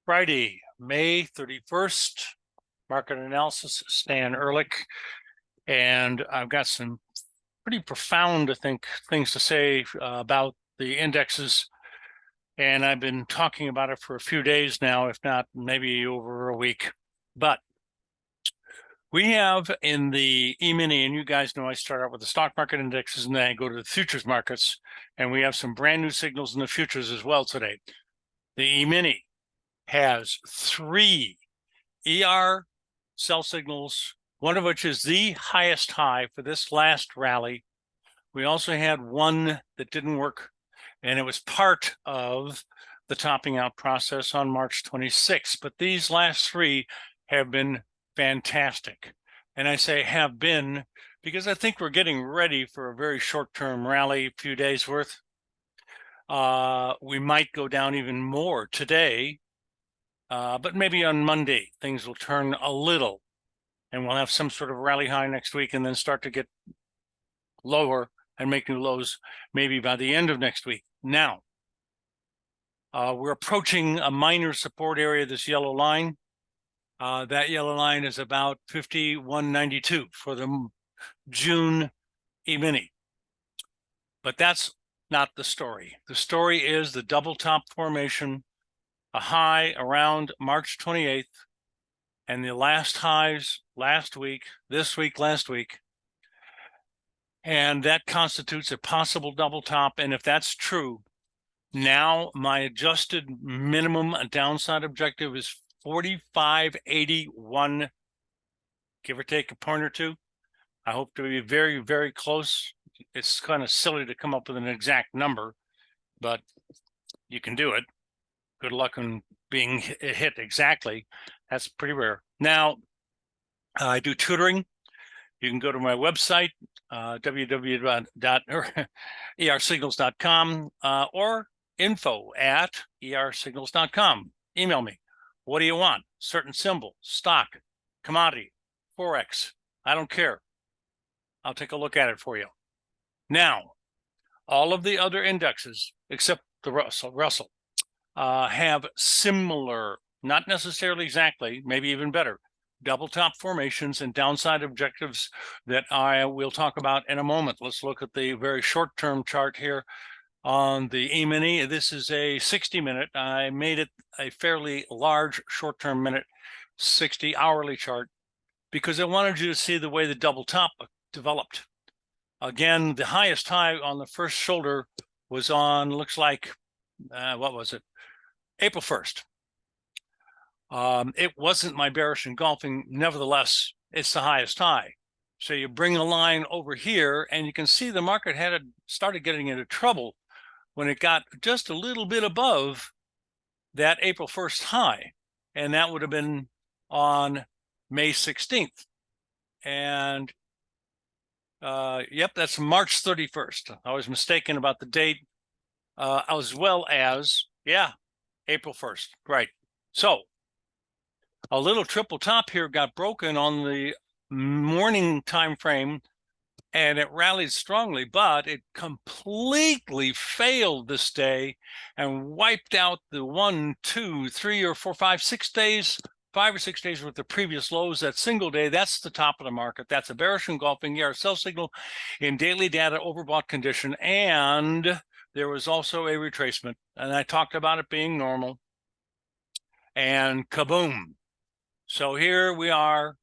Friday, May 31st, market analysis, Stan Ehrlich. And I've got some pretty profound, I think, things to say about the indexes. And I've been talking about it for a few days now, if not maybe over a week. But we have in the E-mini, and you guys know I start out with the stock market indexes and then I go to the futures markets. And we have some brand new signals in the futures as well today. The E-mini has 3 ER sell signals, one of which is the highest high for this last rally. We also had one that didn't work, and it was part of the topping out process on March 26th. But these last 3 have been fantastic. And I say have been because I think we're getting ready for a very short-term rally, a few days worth. We might go down even more today, but maybe on Monday, things will turn a little and we'll have some sort of rally high next week and then start to get lower and make new lows maybe by the end of next week. Now, we're approaching a minor support area, this yellow line. That yellow line is about 51.92 for the June E-mini. But that's not the story. The story is the double top formation, a high around March 28th, and the last highs last week, this week, last week. And that constitutes a possible double top. And if that's true, now my adjusted minimum downside objective is 45.81, give or take a point or two. I hope to be very, very close. It's kind of silly to come up with an exact number, but you can do it. Good luck on being hit exactly. That's pretty rare. Now, I do tutoring. You can go to my website, www.ersignals.com or info@ersignals.com. Email me. What do you want? Certain symbol, stock, commodity, forex. I don't care. I'll take a look at it for you. Now, all of the other indexes, except the Russell, have similar, not necessarily exactly, maybe even better, double top formations and downside objectives that I will talk about in a moment. Let's look at the very short-term chart here on the E-mini. This is a 60-minute. I made it a fairly large short-term minute, 60-hourly chart because I wanted you to see the way the double top developed. Again, the highest high on the first shoulder was on, looks like, what was it? April 1st. It wasn't my bearish engulfing. Nevertheless, it's the highest high. So you bring a line over here and you can see the market started getting into trouble when it got just a little bit above that April 1st high. And that would have been on May 16th. And yep, that's March 31st. I was mistaken about the date, as well as, yeah, April 1st, right. So a little triple top here got broken on the morning time frame, and it rallied strongly, but it completely failed this day and wiped out the 1, 2, 3, or 4, 5, 6 days, 5 or 6 days worth of previous lows. That single day, that's the top of the market. That's a bearish engulfing sell signal in daily data overbought condition, and there was also a retracement, and I talked about it being normal, and kaboom. So here we are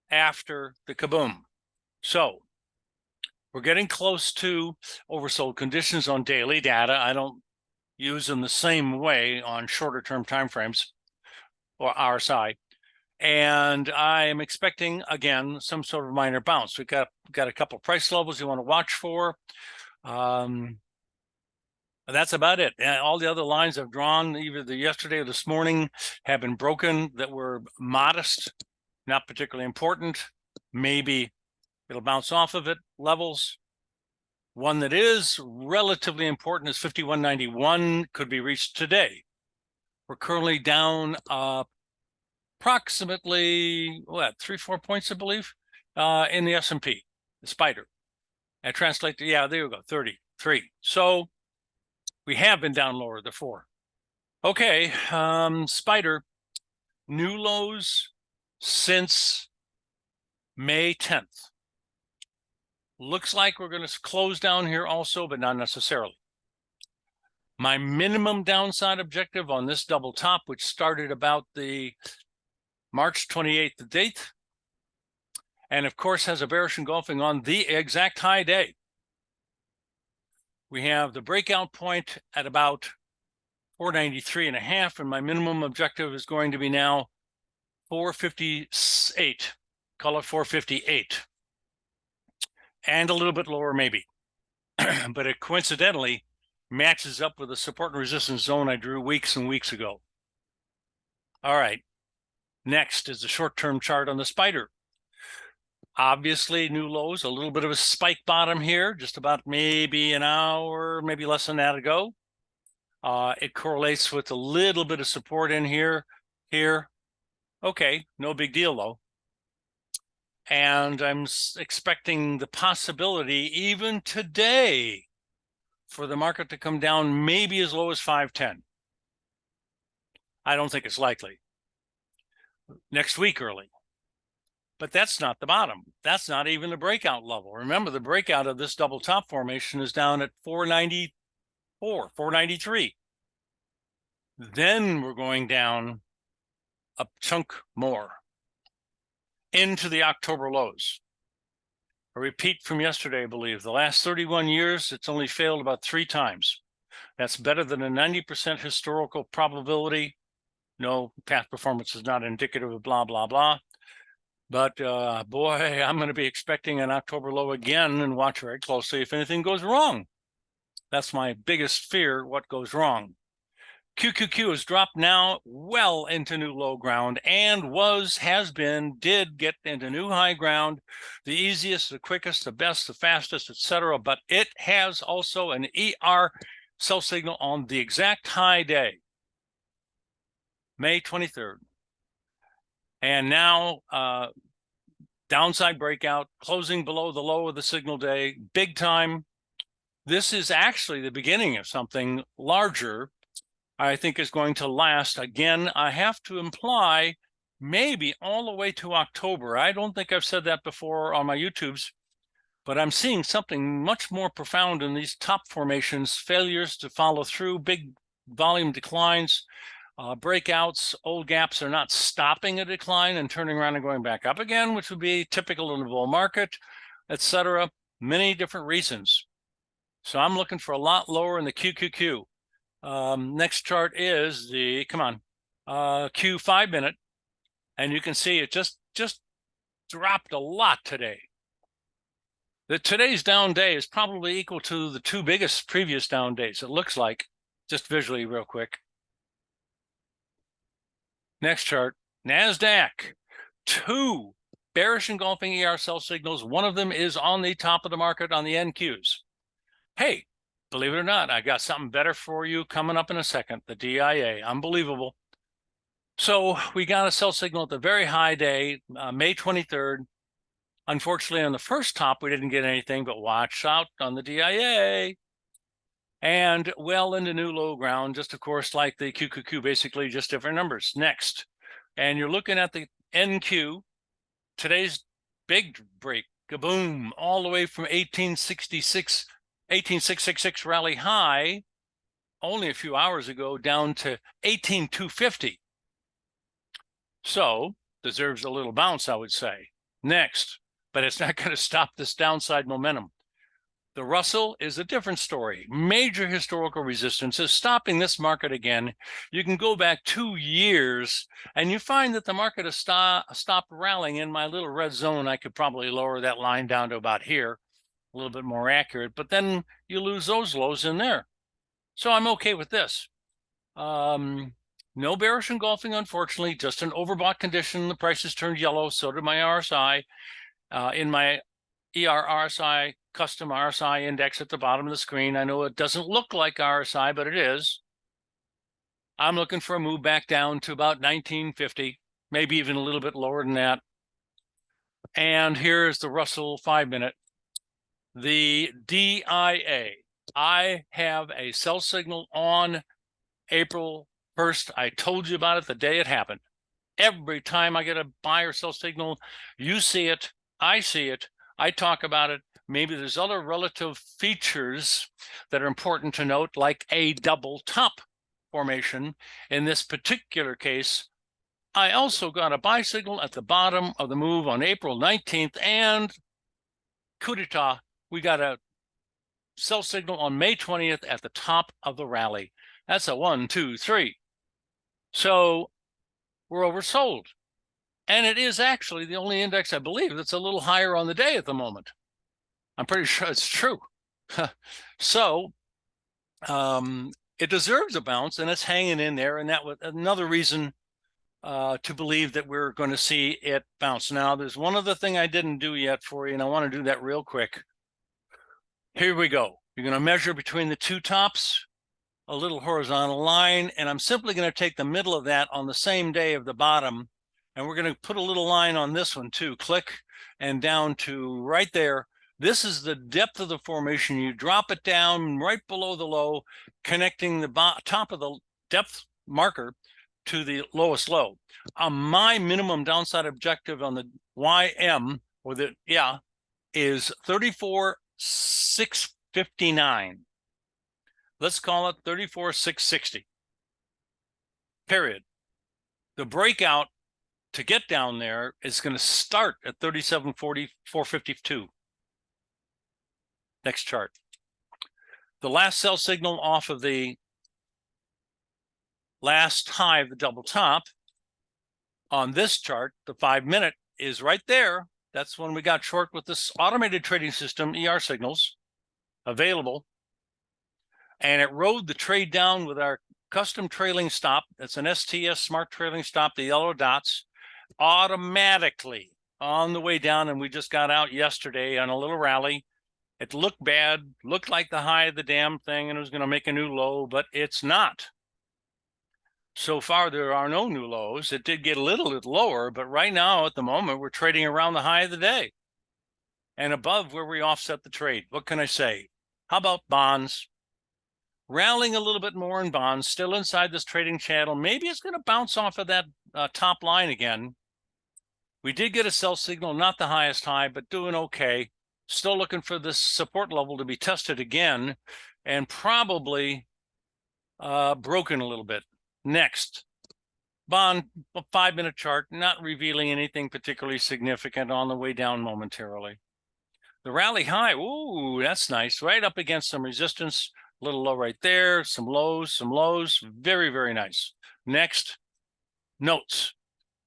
after the kaboom. So we're getting close to oversold conditions on daily data. I don't use them the same way on shorter term timeframes or RSI. And I am expecting, again, some sort of minor bounce. We've got a couple of price levels you want to watch for. That's about it. All the other lines I've drawn, either yesterday or this morning, have been broken that were modest, not particularly important. Maybe it'll bounce off of it. Levels. One that is relatively important is 51.91, could be reached today. We're currently down approximately, 3-4 points, I believe, in the S&P, the spider. And translate to, yeah, there you go, 33. So We have been down lower before. Okay, Spider, new lows since May 10th. Looks like we're going to close down here also, but not necessarily. My minimum downside objective on this double top, which started about the March 28th date, and of course has a bearish engulfing on the exact high day. We have the breakout point at about 493.5, and my minimum objective is going to be now 458. Call it 458. And a little bit lower maybe. But it coincidentally matches up with the support and resistance zone I drew weeks and weeks ago. All right. Next is the short-term chart on the Spider. Obviously, new lows, a little bit of a spike bottom here, just about maybe an hour, maybe less than that ago. It correlates with a little bit of support in here. Okay, no big deal though. And I'm expecting the possibility even today for the market to come down maybe as low as 510. I don't think it's likely. Next week early. But that's not the bottom. That's not even the breakout level. Remember, the breakout of this double top formation is down at 494, 493. Then we're going down a chunk more into the October lows. A repeat from yesterday, I believe. The last 31 years, it's only failed about 3 times. That's better than a 90% historical probability. No, past performance is not indicative of blah, blah, blah. But boy, I'm going to be expecting an October low again and watch very closely if anything goes wrong. That's my biggest fear, what goes wrong. QQQ has dropped now well into new low ground and did get into new high ground, the easiest, the quickest, the best, the fastest, etc. But it has also an ER sell signal on the exact high day, May 23rd. And now downside breakout, closing below the low of the signal day, big time. This is actually the beginning of something larger I think is going to last. Again, I have to imply maybe all the way to October. I don't think I've said that before on my YouTubes, but I'm seeing something much more profound in these top formations, failures to follow through, big volume declines, breakouts, old gaps are not stopping a decline and turning around and going back up again, which would be typical in the bull market, etc. Many different reasons. So I'm looking for a lot lower in the QQQ. Next chart is the, Q 5 minute. And you can see it just dropped a lot today. Today's down day is probably equal to the 2 biggest previous down days. It looks like, just visually real quick. Next chart, NASDAQ, 2 bearish engulfing ER sell signals. One of them is on the top of the market on the NQs. Hey, believe it or not, I got something better for you coming up in a second, the DIA, unbelievable. So we got a sell signal at the very high day, May 23rd. Unfortunately, on the first top, we didn't get anything, but watch out on the DIA. And well into new low ground, just of course, like the QQQ, basically just different numbers. Next, and you're looking at the NQ, today's big break, kaboom, all the way from 18666 rally high, only a few hours ago, down to 18250. So deserves a little bounce, I would say. Next, but it's not going to stop this downside momentum. The Russell is a different story. Major historical resistance is stopping this market again. You can go back 2 years and you find that the market has stopped rallying in my little red zone. I could probably lower that line down to about here, a little bit more accurate, but then you lose those lows in there. So I'm okay with this. No bearish engulfing, unfortunately, just an overbought condition. The prices turned yellow, so did my RSI. In my RSI, custom RSI index at the bottom of the screen. I know it doesn't look like RSI, but it is. I'm looking for a move back down to about 1950, maybe even a little bit lower than that. And here's the Russell 5 minute. The DIA, I have a sell signal on April 1st. I told you about it the day it happened. Every time I get a buy or sell signal, you see it, I see it, I talk about it. Maybe there's other relative features that are important to note, like a double top formation. In this particular case, I also got a buy signal at the bottom of the move on April 19th, and coup d'etat, we got a sell signal on May 20th at the top of the rally. That's a 1, 2, 3. So we're oversold. And it is actually the only index, I believe, that's a little higher on the day at the moment. I'm pretty sure it's true. So it deserves a bounce, and it's hanging in there. And that was another reason to believe that we're going to see it bounce. Now, there's one other thing I didn't do yet for you, and I want to do that real quick. Here we go. You're going to measure between the two tops, a little horizontal line, and I'm simply going to take the middle of that on the same day of the bottom, and we're going to put a little line on this one too. Click and down to right there. This is the depth of the formation. You drop it down right below the low, connecting the top of the depth marker to the lowest low. My minimum downside objective on the YM, or the, is 34,659. Let's call it 34,660. Period. The breakout to get down there is going to start at 37,452. Next chart. The last sell signal off of the last high of the double top on this chart, the 5-minute, is right there. That's when we got short with this automated trading system, ER signals available. And it rode the trade down with our custom trailing stop. It's an STS smart trailing stop, the yellow dots, automatically on the way down. And we just got out yesterday on a little rally. It looked bad, looked like the high of the damn thing, and it was going to make a new low, but it's not. So far, there are no new lows. It did get a little bit lower, but right now, at the moment, we're trading around the high of the day and above where we offset the trade. What can I say? How about bonds? Rallying a little bit more in bonds, still inside this trading channel. Maybe it's going to bounce off of that top line again. We did get a sell signal, not the highest high, but doing okay. Still looking for this support level to be tested again, and probably broken a little bit. Next, bond 5-minute chart, not revealing anything particularly significant on the way down momentarily. The rally high, ooh, that's nice. Right up against some resistance, a little low right there, some lows, very, very nice. Next, notes,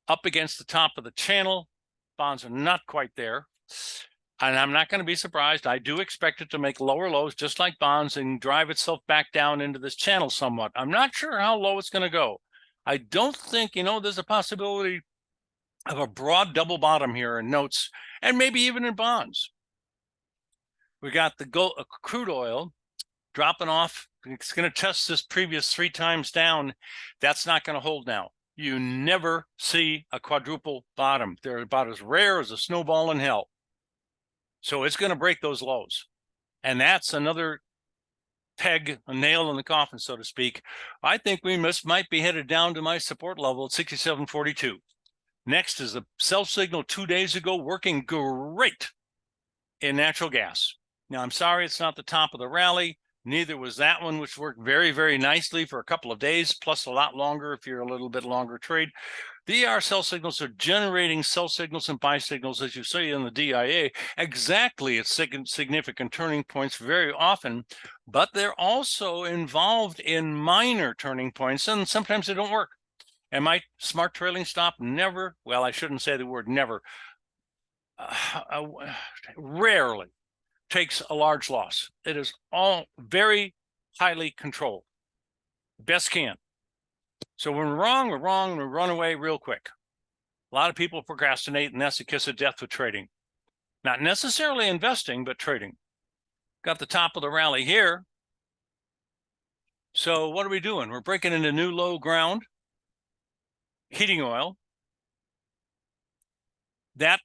up against the top of the channel. Bonds are not quite there. And I'm not going to be surprised. I do expect it to make lower lows, just like bonds, and drive itself back down into this channel somewhat. I'm not sure how low it's going to go. I don't think, there's a possibility of a broad double bottom here in notes, and maybe even in bonds. We got the crude oil dropping off. It's going to test this previous 3 times down. That's not going to hold now. You never see a quadruple bottom. They're about as rare as a snowball in hell. So it's going to break those lows. And that's another peg, a nail in the coffin, so to speak. I think we might be headed down to my support level at 67.42. Next is the sell signal 2 days ago, working great in natural gas. Now, I'm sorry it's not the top of the rally. Neither was that one, which worked very, very nicely for a couple of days, plus a lot longer if you're a little bit longer trade. The ER sell signals are generating sell signals and buy signals, as you see in the DIA, exactly at significant turning points very often, but they're also involved in minor turning points, and sometimes they don't work. And my smart trailing stop never, well, I shouldn't say the word never, rarely takes a large loss. It is all very highly controlled. Best can. So when we're wrong, we run away real quick. A lot of people procrastinate, and that's the kiss of death with trading. Not necessarily investing, but trading. Got the top of the rally here. So what are we doing? We're breaking into new low ground. Heating oil. That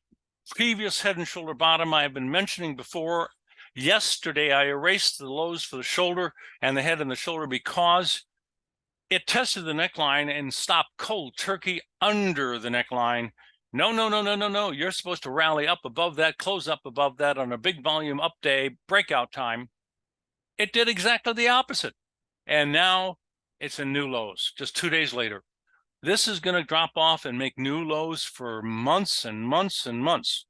previous head and shoulder bottom I have been mentioning before, Yesterday, I erased the lows for the shoulder and the head and the shoulder because it tested the neckline and stopped cold turkey under the neckline. No, no, no, no, no, no. You're supposed to rally up above that, close up above that on a big volume up day, breakout time. It did exactly the opposite. And now it's in new lows just 2 days later. This is going to drop off and make new lows for months and months and months.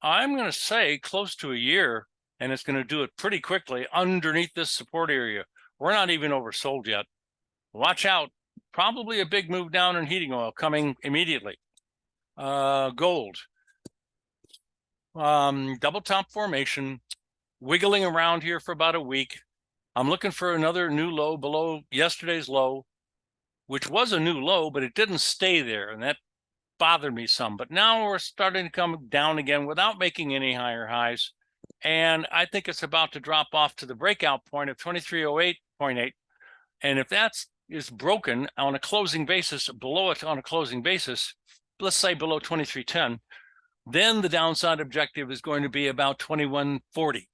I'm going to say close to a year, and it's going to do it pretty quickly underneath this support area. We're not even oversold yet. Watch out. Probably a big move down in heating oil coming immediately. Gold. Double top formation, wiggling around here for about a week. I'm looking for another new low below yesterday's low, which was a new low, but it didn't stay there, and that bothered me some. But now we're starting to come down again without making any higher highs. And I think it's about to drop off to the breakout point of 2308.8. And if that is broken on a closing basis, below it on a closing basis, let's say below 2310, then the downside objective is going to be about 2140.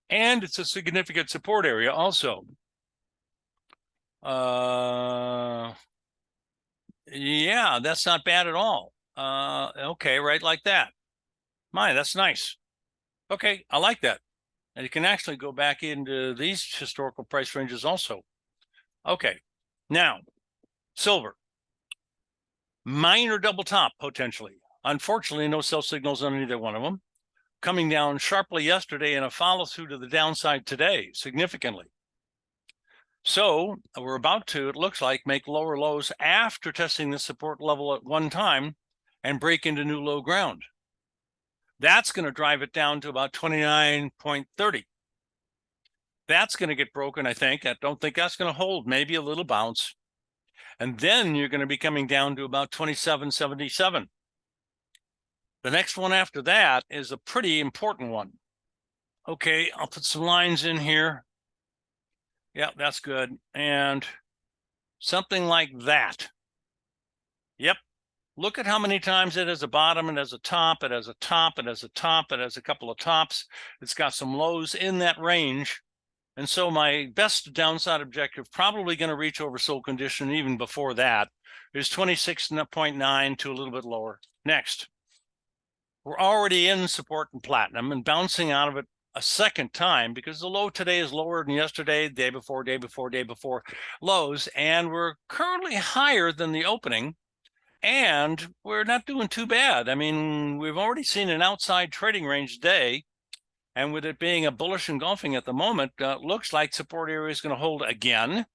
And it's a significant support area also. Yeah, that's not bad at all. Okay, right like that. My, that's nice. Okay, I like that. And you can actually go back into these historical price ranges also. Okay, now, silver. Minor double top, potentially. Unfortunately, no sell signals on either one of them. Coming down sharply yesterday and a follow through to the downside today, significantly. So we're about to, it looks like, make lower lows after testing the support level at one time and break into new low ground. That's going to drive it down to about 29.30. That's going to get broken, I think. I don't think that's going to hold, maybe a little bounce. And then you're going to be coming down to about 27.77. The next one after that is a pretty important one. Okay, I'll put some lines in here. Yeah, that's good. And something like that. Yep. Look at how many times it has a bottom, it has a top, it has a top, it has a top, it has a couple of tops. It's got some lows in that range. And so my best downside objective, probably going to reach oversold condition even before that, is 26.9 to a little bit lower. Next, we're already in support in platinum and bouncing out of it a second time because the low today is lower than yesterday, day before lows, and we're currently higher than the opening. And we're not doing too bad. I mean, we've already seen an outside trading range day. And with it being a bullish engulfing at the moment, looks like support area is going to hold again.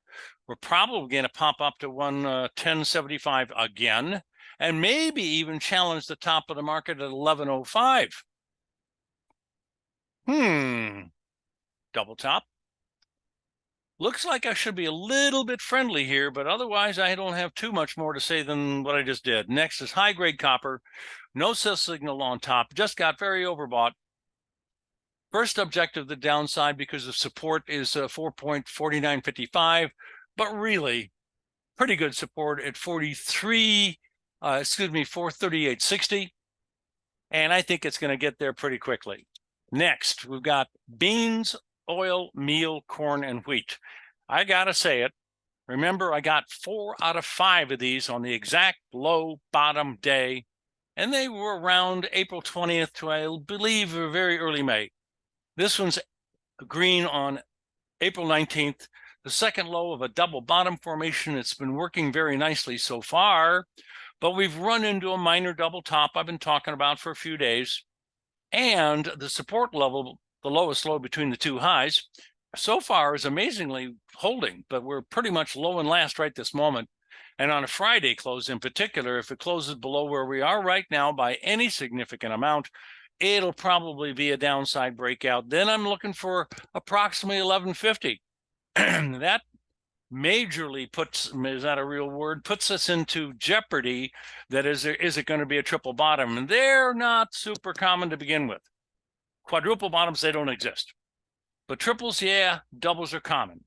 We're probably going to pop up to 110.75 again, and maybe even challenge the top of the market at 11.05. Double top. Looks like I should be a little bit friendly here, but otherwise I don't have too much more to say than what I just did. Next is high-grade copper. No sell signal on top. Just got very overbought. First objective, the downside, because of support, is 4.4955, but really pretty good support at 438.60. And I think it's going to get there pretty quickly. Next, we've got beans, oil, meal, corn, and wheat. I got to say it. Remember, I got 4 out of 5 of these on the exact low bottom day, and they were around April 20th to, I believe, very early May. This one's green on April 19th, the second low of a double bottom formation. It's been working very nicely so far, but we've run into a minor double top I've been talking about for a few days. And the support level, the lowest low between the two highs, so far is amazingly holding, but we're pretty much low and last right this moment. And on a Friday close in particular, if it closes below where we are right now by any significant amount, it'll probably be a downside breakout. Then I'm looking for approximately 1150. That majorly puts, is that a real word, puts us into jeopardy. That is it going to be a triple bottom? And they're not super common to begin with. Quadruple bottoms, they don't exist. But triples, yeah, doubles are common.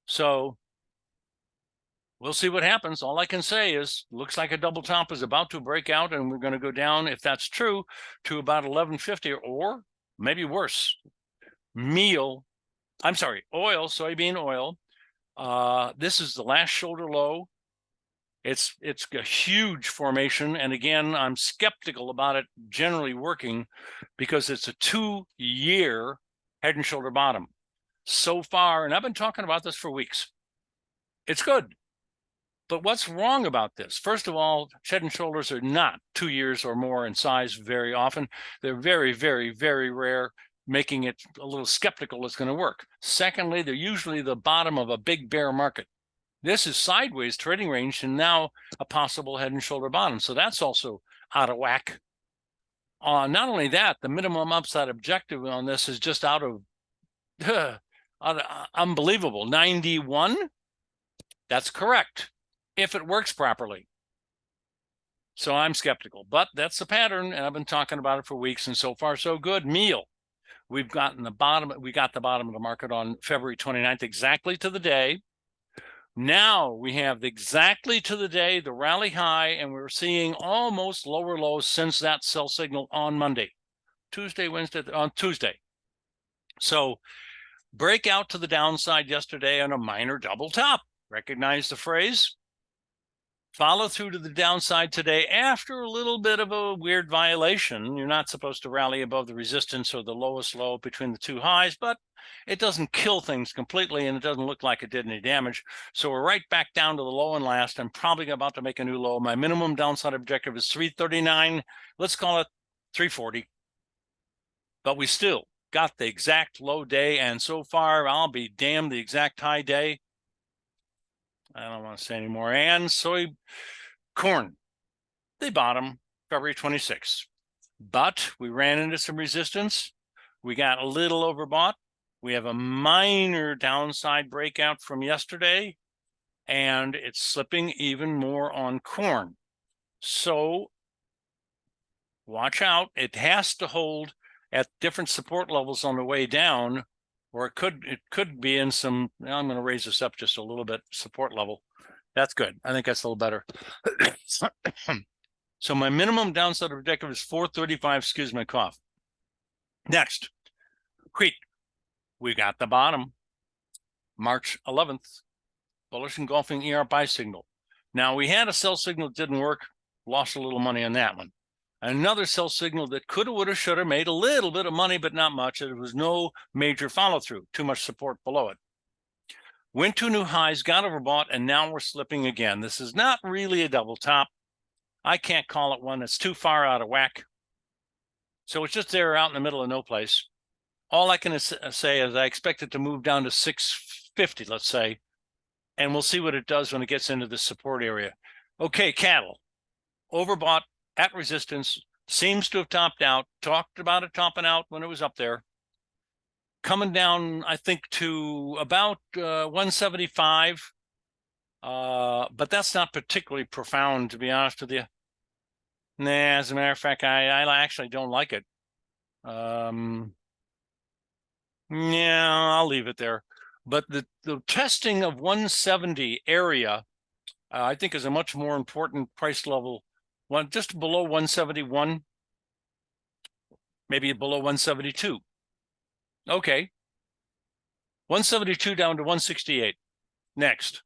So we'll see what happens. All I can say is, looks like a double top is about to break out, and we're going to go down, if that's true, to about 1150, or maybe worse. Oil, soybean oil. This is the last shoulder low. It's a huge formation, and again, I'm skeptical about it generally working because it's a 2-year head and shoulder bottom. So far, and I've been talking about this for weeks, it's good. But what's wrong about this? First of all, head and shoulders are not 2 years or more in size very often. They're very, very, very rare, making it a little skeptical it's going to work. Secondly, they're usually the bottom of a big bear market. This is sideways trading range and now a possible head and shoulder bottom. So that's also out of whack. Not only that, the minimum upside objective on this is just out of unbelievable. 91. That's correct if it works properly. So I'm skeptical, but that's the pattern, and I've been talking about it for weeks, and so far so good. Meal. We got the bottom of the market on February 29th, exactly to the day. Now we have exactly to the day the rally high, and we're seeing almost lower lows since that sell signal on Monday, on Tuesday. So breakout to the downside yesterday on a minor double top. Recognize the phrase? Follow through to the downside today after a little bit of a weird violation. You're not supposed to rally above the resistance or the lowest low between the two highs, but it doesn't kill things completely, and it doesn't look like it did any damage. So we're right back down to the low and last. I'm probably about to make a new low. My minimum downside objective is 339. Let's call it 340. But we still got the exact low day, and so far, I'll be damned, the exact high day. I don't want to say anymore. And corn, they bottom February 26th. But we ran into some resistance. We got a little overbought. We have a minor downside breakout from yesterday, and it's slipping even more on corn. So watch out. It has to hold at different support levels on the way down, or it could be in some. I'm going to raise this up just a little bit. Support level. That's good. I think that's a little better. So my minimum downside objective is 435. Excuse my cough. Next, wheat. We got the bottom. March 11th, bullish engulfing ER buy signal. Now we had a sell signal that didn't work. Lost a little money on that one. Another sell signal that coulda, woulda, shoulda, made a little bit of money, but not much. There was no major follow through. Too much support below it. Went to new highs, got overbought, and now we're slipping again. This is not really a double top. I can't call it one. It's too far out of whack. So it's just there out in the middle of no place. All I can say is I expect it to move down to 650, let's say, and we'll see what it does when it gets into the support area. Okay, cattle. Overbought at resistance, seems to have topped out. Talked about it topping out when it was up there. Coming down, I think, to about 175. But that's not particularly profound, to be honest with you. Nah, as a matter of fact, I actually don't like it. Yeah, I'll leave it there. But the testing of 170 area, I think, is a much more important price level. Just below 171, maybe below 172. Okay. 172 down to 168. Next,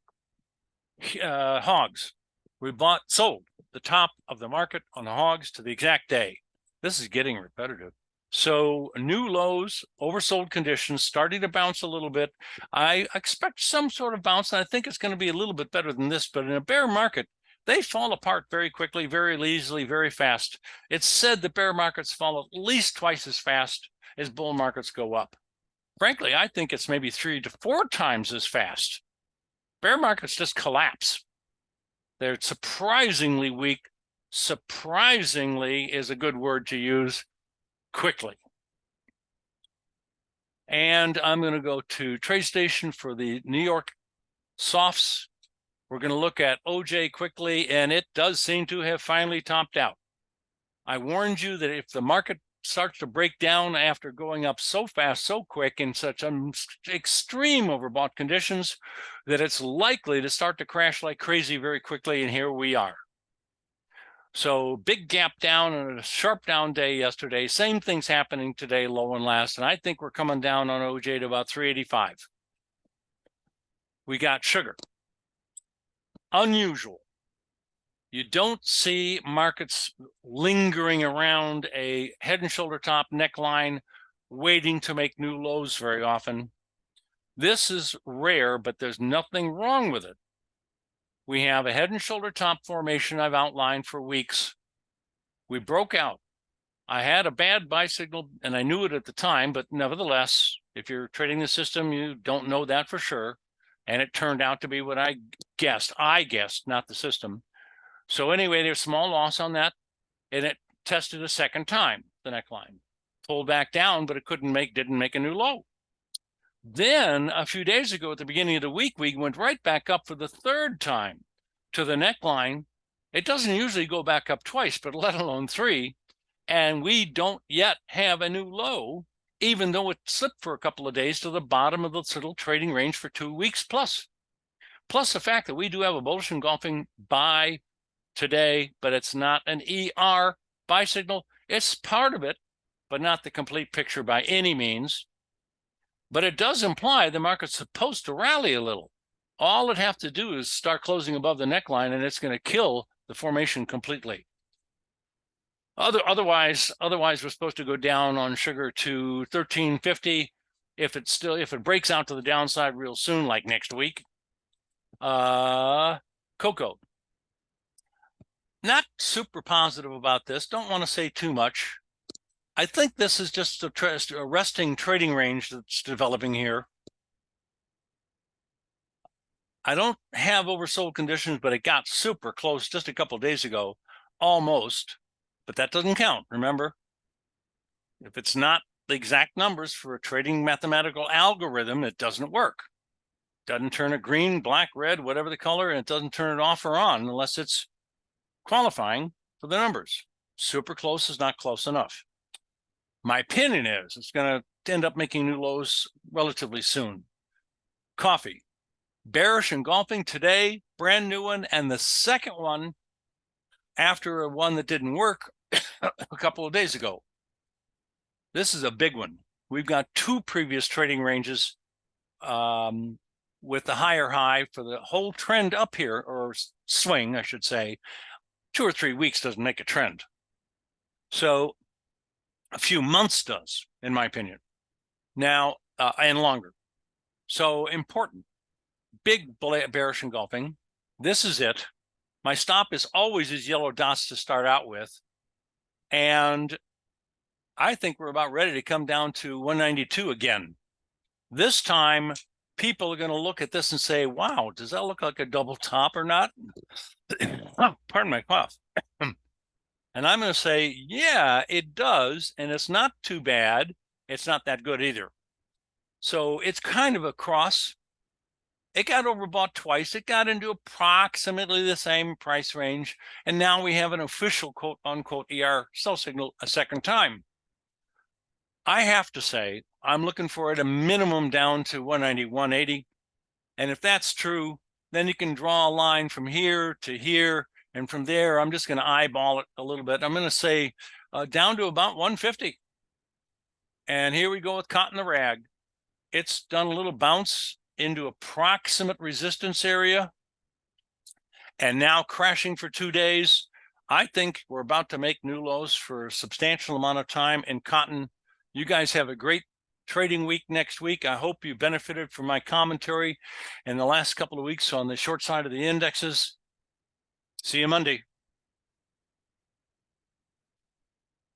hogs. We sold the top of the market on the hogs to the exact day. This is getting repetitive. So new lows, oversold conditions, starting to bounce a little bit. I expect some sort of bounce, and I think it's going to be a little bit better than this. But in a bear market, they fall apart very quickly, very easily, very fast. It's said that bear markets fall at least twice as fast as bull markets go up. Frankly, I think it's maybe 3 to 4 times as fast. Bear markets just collapse. They're surprisingly weak. Surprisingly is a good word to use. Quickly. And I'm going to go to TradeStation for the New York softs. We're going to look at OJ quickly, and it does seem to have finally topped out. I warned you that if the market starts to break down after going up so fast, so quick, in such extreme overbought conditions, that it's likely to start to crash like crazy very quickly, and here we are. So big gap down and a sharp down day yesterday. Same thing's happening today, low and last. And I think we're coming down on OJ to about 385. We got sugar. Unusual. You don't see markets lingering around a head and shoulder top neckline, waiting to make new lows very often. This is rare, but there's nothing wrong with it. We have a head and shoulder top formation I've outlined for weeks. We broke out. I had a bad buy signal, and I knew it at the time, but nevertheless, if you're trading the system, you don't know that for sure. And it turned out to be what I guessed. I guessed, not the system. So anyway, there's a small loss on that, and it tested a second time, the neckline. Pulled back down, but it didn't make a new low. Then a few days ago at the beginning of the week, we went right back up for the third time to the neckline. It doesn't usually go back up twice, but let alone three. And we don't yet have a new low, even though it slipped for a couple of days to the bottom of the little trading range for 2 weeks plus. Plus the fact that we do have a bullish engulfing buy today, but it's not an ER buy signal. It's part of it, but not the complete picture by any means. But it does imply the market's supposed to rally a little. All it has to do is start closing above the neckline, and it's going to kill the formation completely. Otherwise, we're supposed to go down on sugar to 1350. If it breaks out to the downside real soon, like next week. Cocoa. Not super positive about this. Don't want to say too much. I think this is just a resting trading range that's developing here. I don't have oversold conditions, but it got super close just a couple of days ago, almost. But that doesn't count, remember? If it's not the exact numbers for a trading mathematical algorithm, it doesn't work. Doesn't turn a green, black, red, whatever the color, and it doesn't turn it off or on unless it's qualifying for the numbers. Super close is not close enough. My opinion is it's going to end up making new lows relatively soon. Coffee. Bearish engulfing today, brand new one, and the second one after one that didn't work a couple of days ago. This is a big one. We've got two previous trading ranges with the higher high for the whole trend up here, or swing, I should say. 2 or 3 weeks doesn't make a trend. So a few months does, in my opinion. Now, and longer. So important. Big bearish engulfing. This is it. My stop is always these yellow dots to start out with. And I think we're about ready to come down to 192 again. This time, people are going to look at this and say, wow, does that look like a double top or not? Oh, pardon my cough. And I'm going to say, yeah, it does. And it's not too bad. It's not that good either. So it's kind of a cross. It got overbought twice. It got into approximately the same price range. And now we have an official quote unquote ER sell signal a second time. I have to say, I'm looking for it a minimum down to 190, 180. And if that's true, then you can draw a line from here to here. And from there, I'm just going to eyeball it a little bit. I'm going to say down to about 150. And here we go with cotton the rag. It's done a little bounce into approximate resistance area. And now crashing for 2 days. I think we're about to make new lows for a substantial amount of time in cotton. You guys have a great trading week next week. I hope you benefited from my commentary in the last couple of weeks on the short side of the indexes. See you Monday.